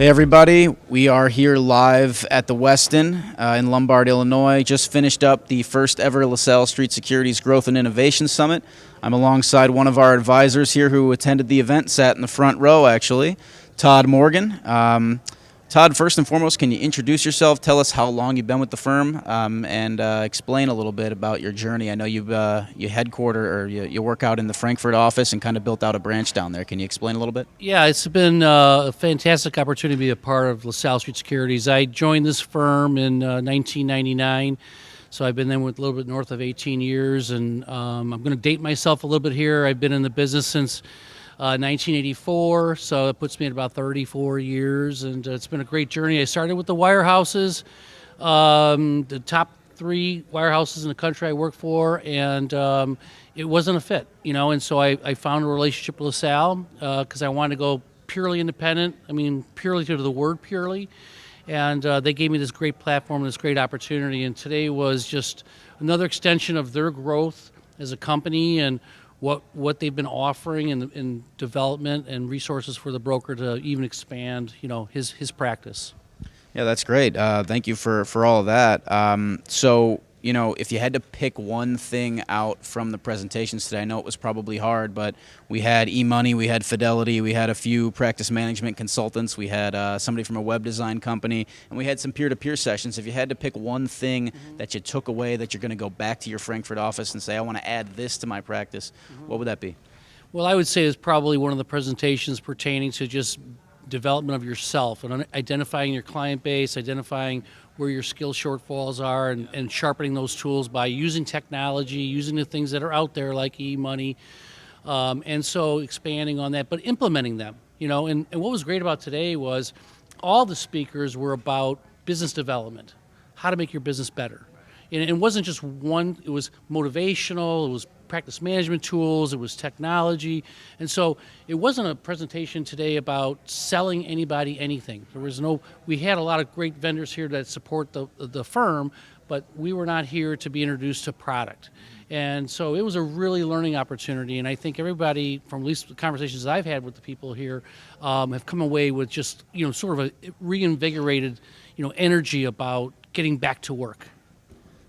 Hey everybody, we are here live at the Westin in Lombard, Illinois. Just finished up the first ever LaSalle Street Securities Growth and Innovation Summit. I'm alongside one of our advisors here who attended the event, sat in the front row actually, Todd Morgan. Todd, first and foremost, can you introduce yourself, tell us how long you've been with the firm, and explain a little bit about your journey. I know you work out in the Frankfurt office and kind of built out a branch down there. Can you explain a little bit? Yeah, it's been a fantastic opportunity to be a part of LaSalle Street Securities. I joined this firm in 1999, so I've been there with a little bit north of 18 years, and I'm going to date myself a little bit here. I've been in the business since 1984, so it puts me at about 34 years, and it's been a great journey. I started with the wirehouses, the top 3 wirehouses in the country I work for, and it wasn't a fit, and so I found a relationship with LaSalle because I wanted to go purely independent, purely to the word purely, and they gave me this great platform, this great opportunity, and today was just another extension of their growth as a company and what they've been offering in development and resources for the broker to even expand, his practice. Yeah, that's great. Thank you for all of that. So, if you had to pick one thing out from the presentations today, I know it was probably hard, but we had eMoney, we had Fidelity, we had a few practice management consultants, we had somebody from a web design company, and we had some peer-to-peer sessions. If you had to pick one thing that you took away that you're going to go back to your Frankfurt office and say, I want to add this to my practice, what would that be? Well, I would say it's probably one of the presentations pertaining to just development of yourself and identifying your client base, identifying where your skill shortfalls are, and sharpening those tools by using technology, using the things that are out there like eMoney, and so expanding on that, but implementing them. And what was great about today was all the speakers were about business development, how to make your business better. And it wasn't just one, it was motivational, it was practice management tools, it was technology. And so it wasn't a presentation today about selling anybody anything. We had a lot of great vendors here that support the firm, but we were not here to be introduced to product. And so it was a really learning opportunity, and I think everybody, from at least the conversations I've had with the people here, have come away with just, sort of a reinvigorated, energy about getting back to work.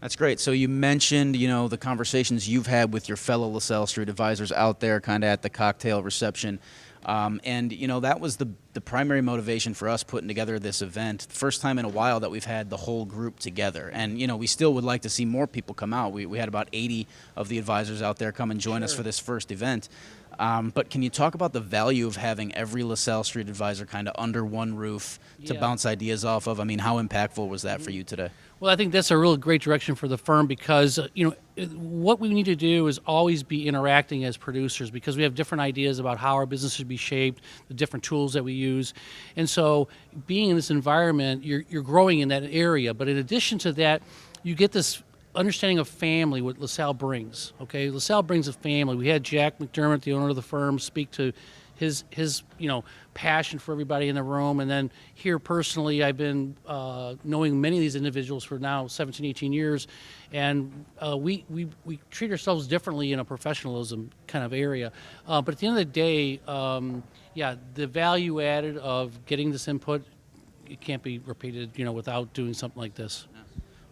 That's great. So you mentioned, the conversations you've had with your fellow LaSalle Street advisors out there kind of at the cocktail reception. And, that was the primary motivation for us putting together this event. The first time in a while that we've had the whole group together. And, we still would like to see more people come out. We had about 80 of the advisors out there come and join us for this first event. But can you talk about the value of having every LaSalle Street advisor kind of under one roof to bounce ideas off of? How impactful was that for you today? Well, I think that's a really great direction for the firm because, what we need to do is always be interacting as producers because we have different ideas about how our business should be shaped, the different tools that we use. And so being in this environment, you're growing in that area. But in addition to that, you get this understanding of family, what LaSalle brings. Okay, LaSalle brings a family. We had Jack McDermott, the owner of the firm, speak to his passion for everybody in the room. And then here personally, I've been knowing many of these individuals for now 17, 18 years, and we treat ourselves differently in a professionalism kind of area. But at the end of the day, the value added of getting this input, it can't be repeated, without doing something like this.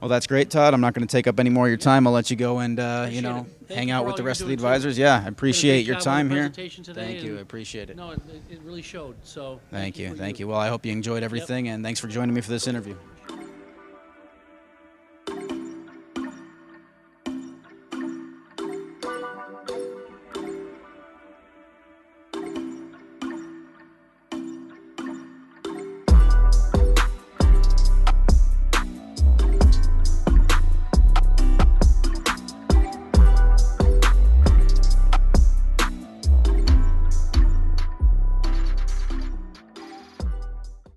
Well, that's great, Todd. I'm not going to take up any more of your time. I'll let you go and, hang out with the rest of the advisors. Yeah, I appreciate your time here. Thank you. I appreciate it. No, it really showed. So Thank you. Well, I hope you enjoyed everything, and thanks for joining me for this interview.